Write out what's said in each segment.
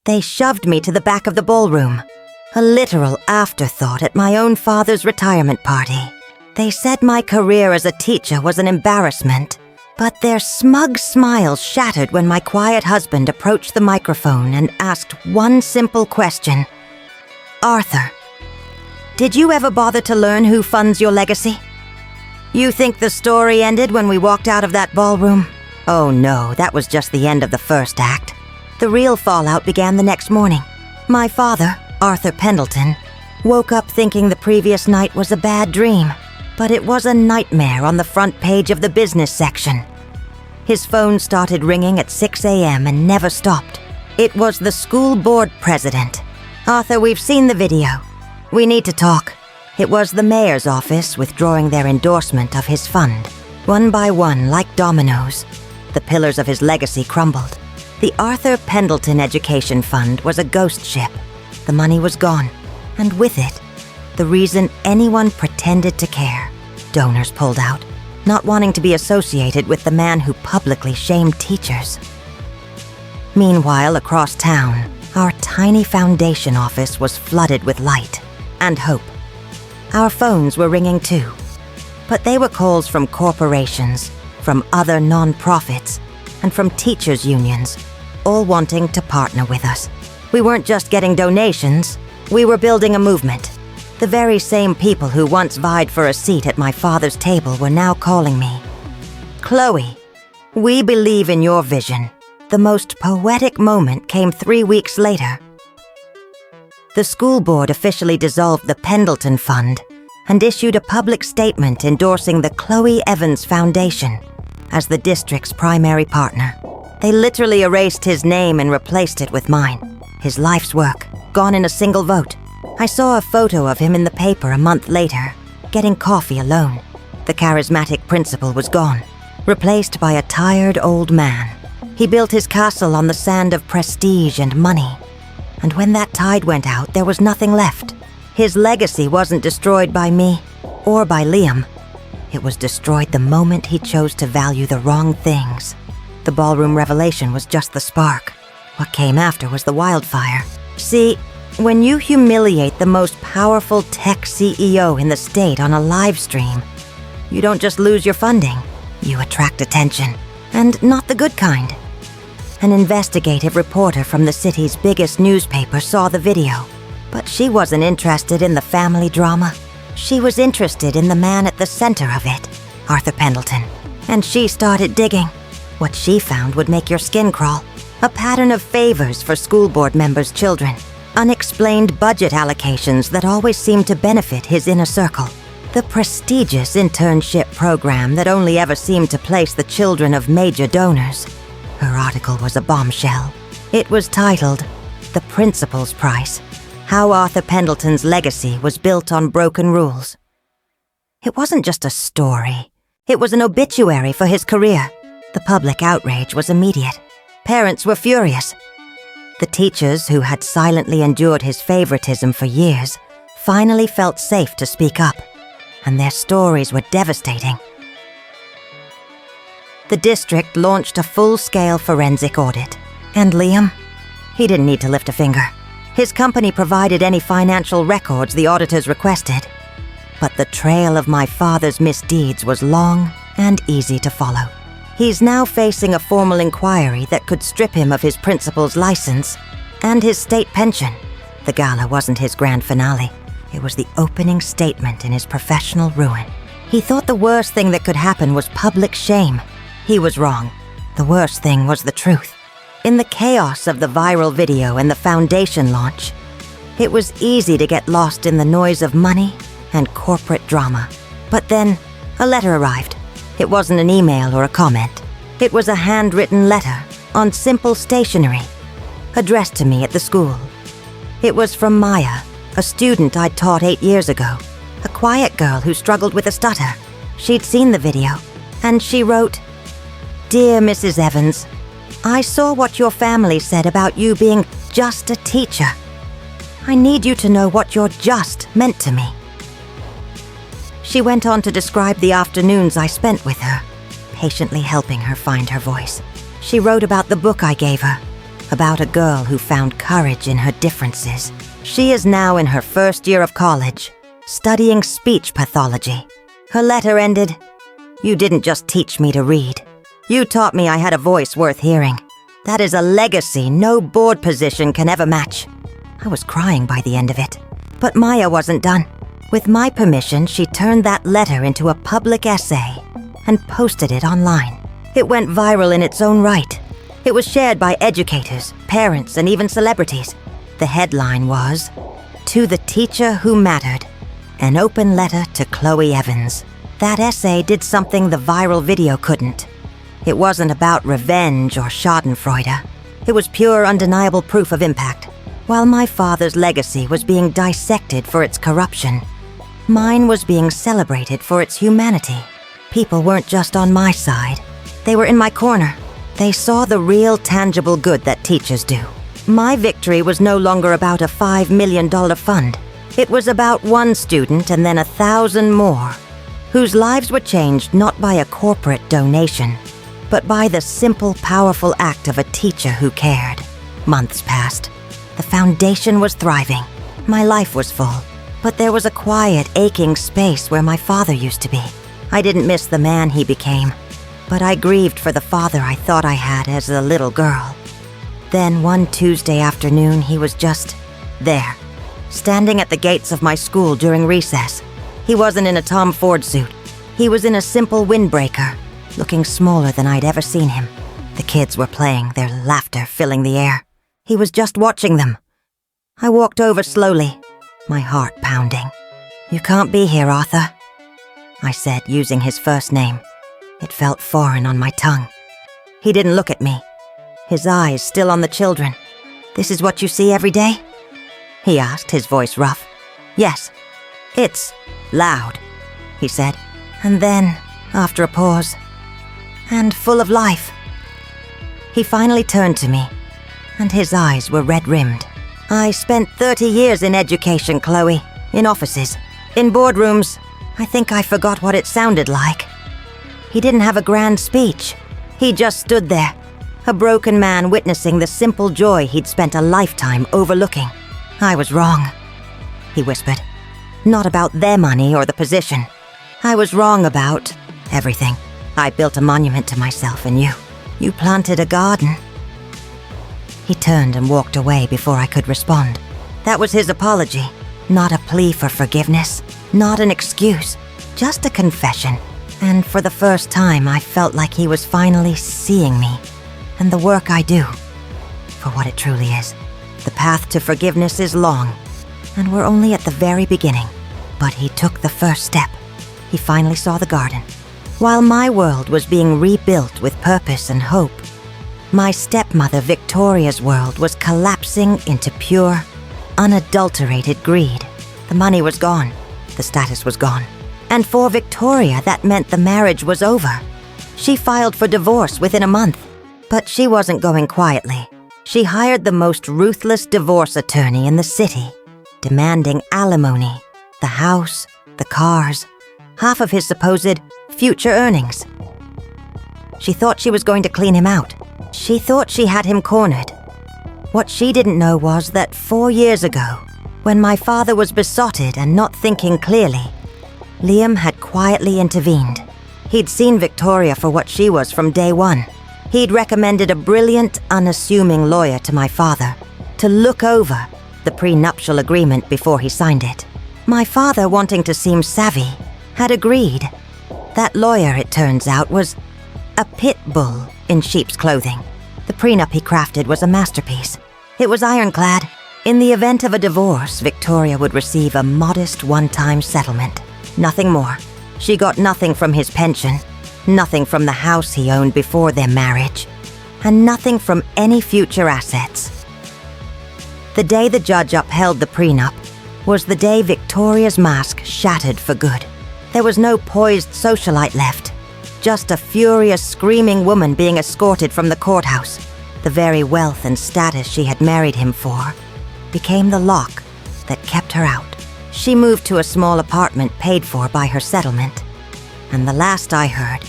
They shoved me to the back of the ballroom, a literal afterthought at my own father's retirement party. They said my career as a teacher was an embarrassment, but their smug smiles shattered when my quiet husband approached the microphone and asked one simple question. "Arthur, did you ever bother to learn who funds your legacy?" You think the story ended when we walked out of that ballroom? Oh no, that was just the end of the first act. The real fallout began the next morning. My father, Arthur Pendleton, woke up thinking the previous night was a bad dream, but it was a nightmare on the front page of the business section. His phone started ringing at 6 a.m. and never stopped. It was the school board president. "Arthur, we've seen the video. We need to talk." It was the mayor's office withdrawing their endorsement of his fund. One by one, like dominoes, the pillars of his legacy crumbled. The Arthur Pendleton Education Fund was a ghost ship. The money was gone, and with it, the reason anyone pretended to care. Donors pulled out, not wanting to be associated with the man who publicly shamed teachers. Meanwhile, across town, our tiny foundation office was flooded with light and hope. Our phones were ringing too, but they were calls from corporations, from other non-profits, and from teachers' unions, all wanting to partner with us. We weren't just getting donations, we were building a movement. The very same people who once vied for a seat at my father's table were now calling me. "Chloe, we believe in your vision." The most poetic moment came 3 weeks later. The school board officially dissolved the Pendleton Fund and issued a public statement endorsing the Chloe Evans Foundation as the district's primary partner. They literally erased his name and replaced it with mine. His life's work, gone in a single vote. I saw a photo of him in the paper a month later, getting coffee alone. The charismatic principal was gone, replaced by a tired old man. He built his castle on the sand of prestige and money. And when that tide went out, there was nothing left. His legacy wasn't destroyed by me or by Liam. It was destroyed the moment he chose to value the wrong things. The ballroom revelation was just the spark. What came after was the wildfire. See, when you humiliate the most powerful tech CEO in the state on a live stream, you don't just lose your funding, you attract attention. And not the good kind. An investigative reporter from the city's biggest newspaper saw the video, but she wasn't interested in the family drama. She was interested in the man at the center of it, Arthur Pendleton. And she started digging. What she found would make your skin crawl. A pattern of favors for school board members' children. Unexplained budget allocations that always seemed to benefit his inner circle. The prestigious internship program that only ever seemed to place the children of major donors. Her article was a bombshell. It was titled, "The Principal's Price: How Arthur Pendleton's Legacy Was Built on Broken Rules." It wasn't just a story. It was an obituary for his career. The public outrage was immediate. Parents were furious. The teachers, who had silently endured his favoritism for years, finally felt safe to speak up, and their stories were devastating. The district launched a full-scale forensic audit. And Liam? He didn't need to lift a finger. His company provided any financial records the auditors requested. But the trail of my father's misdeeds was long and easy to follow. He's now facing a formal inquiry that could strip him of his principal's license and his state pension. The gala wasn't his grand finale. It was the opening statement in his professional ruin. He thought the worst thing that could happen was public shame. He was wrong. The worst thing was the truth. In the chaos of the viral video and the foundation launch, it was easy to get lost in the noise of money and corporate drama. But then, a letter arrived. It wasn't an email or a comment. It was a handwritten letter on simple stationery, addressed to me at the school. It was from Maya, a student I'd taught 8 years ago, a quiet girl who struggled with a stutter. She'd seen the video, and she wrote, "Dear Mrs. Evans, I saw what your family said about you being just a teacher. I need you to know what your just meant to me." She went on to describe the afternoons I spent with her, patiently helping her find her voice. She wrote about the book I gave her, about a girl who found courage in her differences. She is now in her first year of college, studying speech pathology. Her letter ended, "You didn't just teach me to read. You taught me I had a voice worth hearing. That is a legacy no board position can ever match." I was crying by the end of it. But Maya wasn't done. With my permission, she turned that letter into a public essay and posted it online. It went viral in its own right. It was shared by educators, parents, and even celebrities. The headline was, "To the Teacher Who Mattered, an open letter to Chloe Evans." That essay did something the viral video couldn't. It wasn't about revenge or schadenfreude. It was pure, undeniable proof of impact. While my father's legacy was being dissected for its corruption, mine was being celebrated for its humanity. People weren't just on my side. They were in my corner. They saw the real, tangible good that teachers do. My victory was no longer about a $5 million fund. It was about one student and then 1,000 more, whose lives were changed not by a corporate donation, but by the simple, powerful act of a teacher who cared. Months passed. The foundation was thriving. My life was full, but there was a quiet, aching space where my father used to be. I didn't miss the man he became, but I grieved for the father I thought I had as a little girl. Then one Tuesday afternoon, he was just there, standing at the gates of my school during recess. He wasn't in a Tom Ford suit. He was in a simple windbreaker, looking smaller than I'd ever seen him. The kids were playing, their laughter filling the air. He was just watching them. I walked over slowly, my heart pounding. "You can't be here, Arthur," I said, using his first name. It felt foreign on my tongue. He didn't look at me, his eyes still on the children. "This is what you see every day?" he asked, his voice rough. "Yes, it's loud," he said. And then, after a pause, "and full of life." He finally turned to me, and his eyes were red-rimmed. "I spent 30 years in education, Chloe, in offices, in boardrooms. I think I forgot what it sounded like." He didn't have a grand speech. He just stood there, a broken man witnessing the simple joy he'd spent a lifetime overlooking. "I was wrong," he whispered. "Not about their money or the position. I was wrong about everything. I built a monument to myself and you. You planted a garden." He turned and walked away before I could respond. That was his apology, not a plea for forgiveness, not an excuse, just a confession. And for the first time, I felt like he was finally seeing me and the work I do for what it truly is. The path to forgiveness is long, and we're only at the very beginning. But he took the first step. He finally saw the garden. While my world was being rebuilt with purpose and hope, my stepmother Victoria's world was collapsing into pure, unadulterated greed. The money was gone. The status was gone. And for Victoria, that meant the marriage was over. She filed for divorce within a month. But she wasn't going quietly. She hired the most ruthless divorce attorney in the city, demanding alimony, the house, the cars, half of his supposed future earnings. She thought she was going to clean him out. She thought she had him cornered. What she didn't know was that 4 years ago, when my father was besotted and not thinking clearly, Liam had quietly intervened. He'd seen Victoria for what she was from day one. He'd recommended a brilliant, unassuming lawyer to my father to look over the prenuptial agreement before he signed it. My father, wanting to seem savvy, had agreed. That lawyer, it turns out, was a pit bull in sheep's clothing. The prenup he crafted was a masterpiece. It was ironclad. In the event of a divorce, Victoria would receive a modest one-time settlement. Nothing more. She got nothing from his pension, nothing from the house he owned before their marriage, and nothing from any future assets. The day the judge upheld the prenup was the day Victoria's mask shattered for good. There was no poised socialite left, just a furious, screaming woman being escorted from the courthouse. The very wealth and status she had married him for became the lock that kept her out. She moved to a small apartment paid for by her settlement, and the last I heard,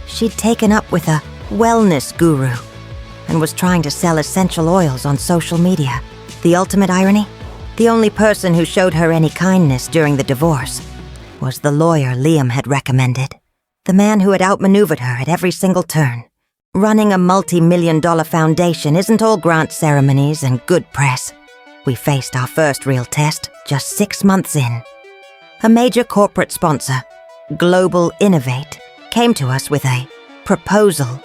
she'd taken up with a wellness guru. and was trying to sell essential oils on social media. The ultimate irony? The only person who showed her any kindness during the divorce was the lawyer Liam had recommended. The man who had outmaneuvered her at every single turn. Running a multi-million-dollar foundation isn't all grant ceremonies and good press. We faced our first real test just 6 months in. A major corporate sponsor, Global Innovate, came to us with a proposal.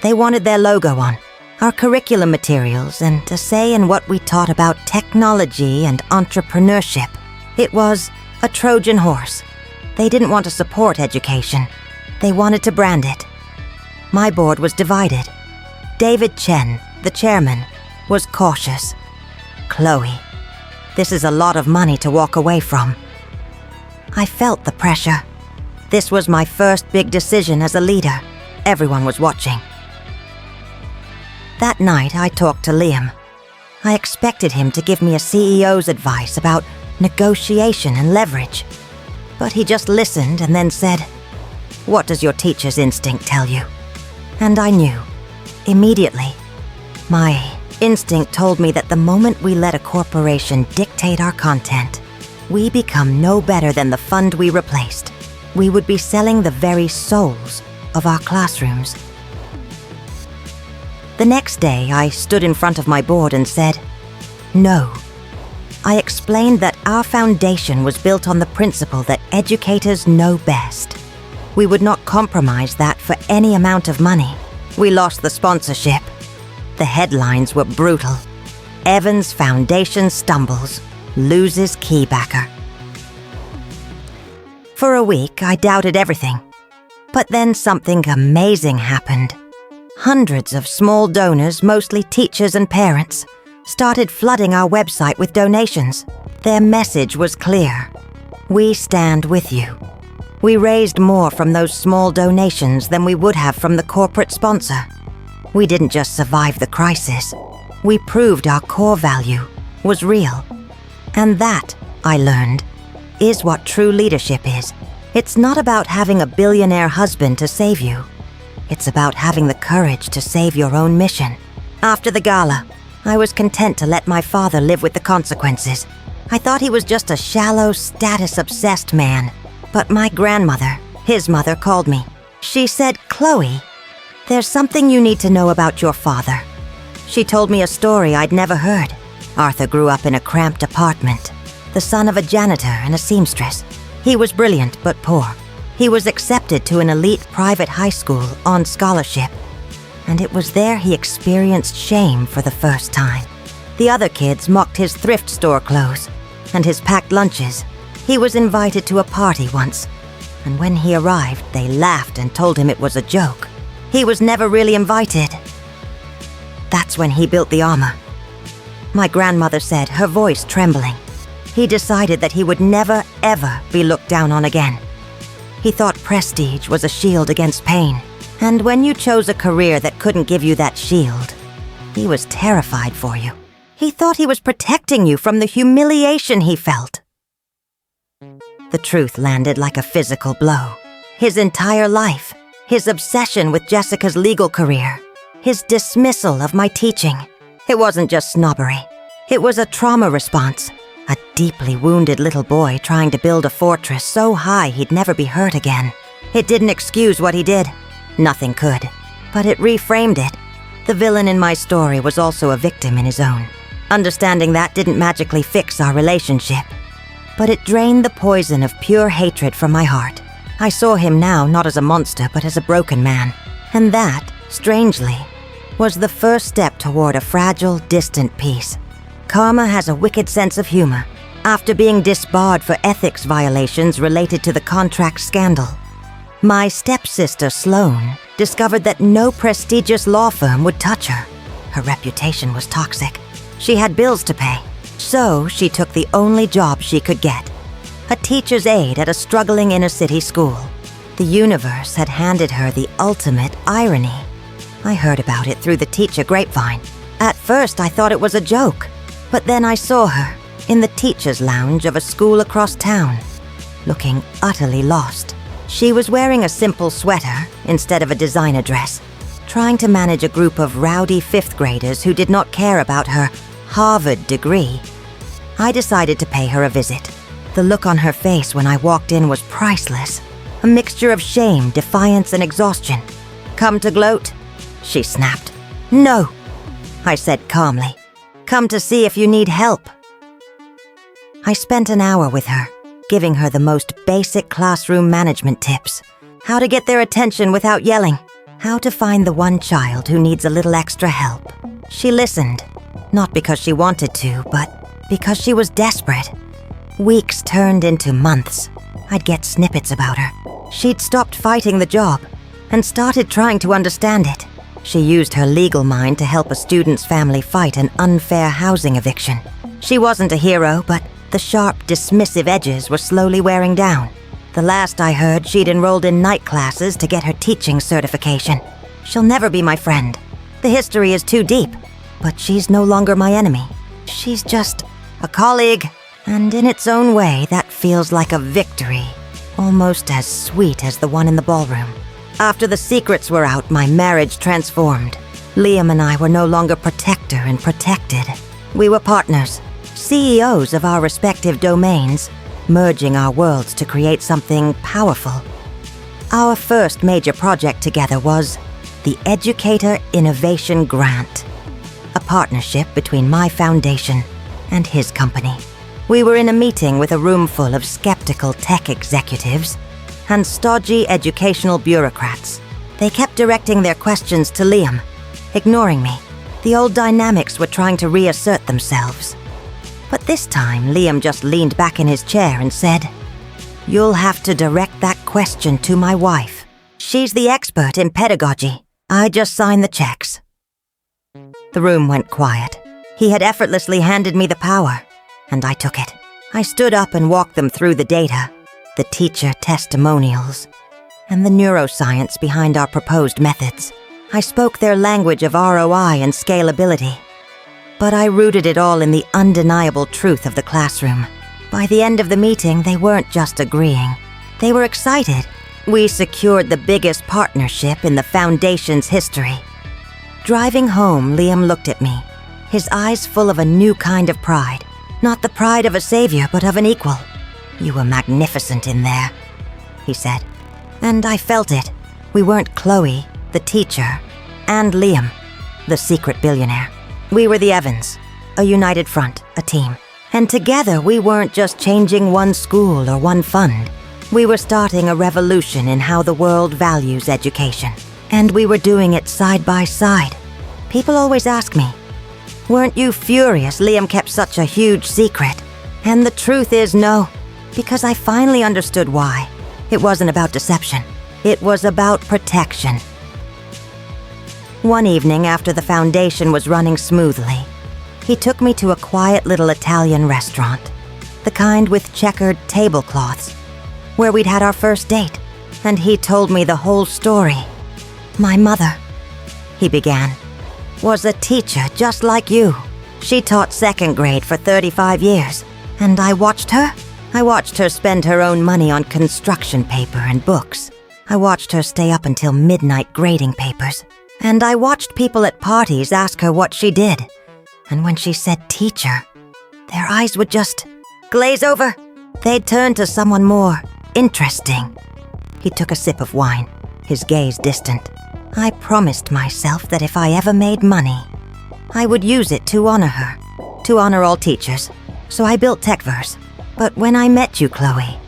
They wanted their logo on, our curriculum materials, and a say in what we taught about technology and entrepreneurship. It was a Trojan horse. They didn't want to support education. They wanted to brand it. My board was divided. David Chen, the chairman, was cautious. Chloe, this is a lot of money to walk away from. I felt the pressure. This was my first big decision as a leader. Everyone was watching. That night, I talked to Liam. I expected him to give me a CEO's advice about negotiation and leverage. But he just listened and then said, "What does your teacher's instinct tell you?" And I knew, immediately. My instinct told me that the moment we let a corporation dictate our content, we become no better than the fund we replaced. We would be selling the very souls of our classrooms. The next day, I stood in front of my board and said, "No." I explained that our foundation was built on the principle that educators know best. We would not compromise that for any amount of money. We lost the sponsorship. The headlines were brutal. Evans Foundation stumbles, loses key backer. For a week, I doubted everything. But then something amazing happened. Hundreds of small donors, mostly teachers and parents, started flooding our website with donations. Their message was clear. We stand with you. We raised more from those small donations than we would have from the corporate sponsor. We didn't just survive the crisis. We proved our core value was real. And that, I learned, is what true leadership is. It's not about having a billionaire husband to save you. It's about having the courage to save your own mission. After the gala, I was content to let my father live with the consequences. I thought he was just a shallow, status-obsessed man. But my grandmother, his mother, called me. She said, "Chloe, there's something you need to know about your father." She told me a story I'd never heard. Arthur grew up in a cramped apartment, the son of a janitor and a seamstress. He was brilliant but poor. He was accepted to an elite private high school on scholarship. And it was there he experienced shame for the first time. The other kids mocked his thrift store clothes and his packed lunches. He was invited to a party once, and when he arrived, they laughed and told him it was a joke. He was never really invited. That's when he built the armor. My grandmother said, her voice trembling. He decided that he would never, ever be looked down on again. He thought prestige was a shield against pain. And when you chose a career that couldn't give you that shield, he was terrified for you. He thought he was protecting you from the humiliation he felt. The truth landed like a physical blow. His entire life, his obsession with Jessica's legal career, his dismissal of my teaching. It wasn't just snobbery. It was a trauma response. A deeply wounded little boy trying to build a fortress so high he'd never be hurt again. It didn't excuse what he did. Nothing could. But it reframed it. The villain in my story was also a victim in his own. Understanding that didn't magically fix our relationship. But it drained the poison of pure hatred from my heart. I saw him now not as a monster, but as a broken man. And that, strangely, was the first step toward a fragile, distant peace. Karma has a wicked sense of humor. After being disbarred for ethics violations related to the contract scandal, my stepsister, Sloane, discovered that no prestigious law firm would touch her. Her reputation was toxic. She had bills to pay, so she took the only job she could get, a teacher's aide at a struggling inner-city school. The universe had handed her the ultimate irony. I heard about it through the teacher grapevine. At first, I thought it was a joke, but then I saw her in the teacher's lounge of a school across town, looking utterly lost. She was wearing a simple sweater instead of a designer dress. Trying to manage a group of rowdy fifth graders who did not care about her Harvard degree, I decided to pay her a visit. The look on her face when I walked in was priceless. A mixture of shame, defiance, and exhaustion. "Come to gloat?" she snapped. "No," I said calmly. "Come to see if you need help." I spent an hour with her, giving her the most basic classroom management tips. How to get their attention without yelling. How to find the one child who needs a little extra help. She listened, not because she wanted to, but because she was desperate. Weeks turned into months. I'd get snippets about her. She'd stopped fighting the job and started trying to understand it. She used her legal mind to help a student's family fight an unfair housing eviction. She wasn't a hero, but the sharp, dismissive edges were slowly wearing down. The last I heard, she'd enrolled in night classes to get her teaching certification. She'll never be my friend. The history is too deep, but she's no longer my enemy. She's just a colleague, and in its own way, that feels like a victory, almost as sweet as the one in the ballroom. After the secrets were out, my marriage transformed. Liam and I were no longer protector and protected. We were partners, CEOs of our respective domains, merging our worlds to create something powerful. Our first major project together was the Educator Innovation Grant, a partnership between my foundation and his company. We were in a meeting with a room full of skeptical tech executives and stodgy educational bureaucrats. They kept directing their questions to Liam, ignoring me. The old dynamics were trying to reassert themselves. But this time, Liam just leaned back in his chair and said, "You'll have to direct that question to my wife. She's the expert in pedagogy. I just sign the checks." The room went quiet. He had effortlessly handed me the power, and I took it. I stood up and walked them through the data, the teacher testimonials, and the neuroscience behind our proposed methods. I spoke their language of ROI and scalability. But I rooted it all in the undeniable truth of the classroom. By the end of the meeting, they weren't just agreeing. They were excited. We secured the biggest partnership in the Foundation's history. Driving home, Liam looked at me, his eyes full of a new kind of pride. Not the pride of a savior, but of an equal. "You were magnificent in there," he said. And I felt it. We weren't Chloe, the teacher, and Liam, the secret billionaire. We were the Evans, a united front, a team. And together we weren't just changing one school or one fund. We were starting a revolution in how the world values education. And we were doing it side by side. People always ask me, "Weren't you furious Liam kept such a huge secret?" And the truth is no, because I finally understood why. It wasn't about deception. It was about protection. One evening after the foundation was running smoothly, he took me to a quiet little Italian restaurant, the kind with checkered tablecloths, where we'd had our first date, and he told me the whole story. "My mother," he began, "was a teacher just like you. She taught second grade for 35 years, and I watched her. I watched her spend her own money on construction paper and books. I watched her stay up until midnight grading papers. And I watched people at parties ask her what she did. And when she said teacher, their eyes would just glaze over. They'd turn to someone more interesting." He took a sip of wine, his gaze distant. "I promised myself that if I ever made money, I would use it to honor her, to honor all teachers. So I built Techverse. But when I met you, Chloe,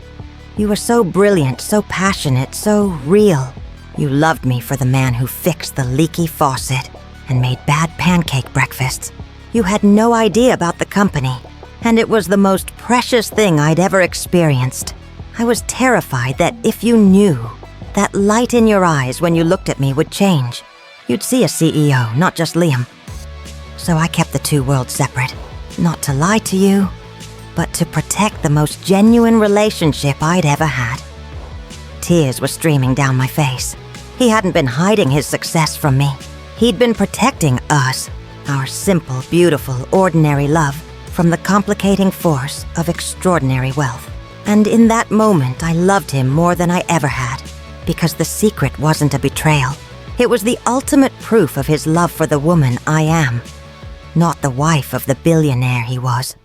you were so brilliant, so passionate, so real. You loved me for the man who fixed the leaky faucet and made bad pancake breakfasts. You had no idea about the company, and it was the most precious thing I'd ever experienced. I was terrified that if you knew, that light in your eyes when you looked at me would change. You'd see a CEO, not just Liam. So I kept the two worlds separate, not to lie to you, but to protect the most genuine relationship I'd ever had." Tears were streaming down my face. He hadn't been hiding his success from me. He'd been protecting us, our simple, beautiful, ordinary love, from the complicating force of extraordinary wealth. And in that moment, I loved him more than I ever had, because the secret wasn't a betrayal. It was the ultimate proof of his love for the woman I am, not the wife of the billionaire he was.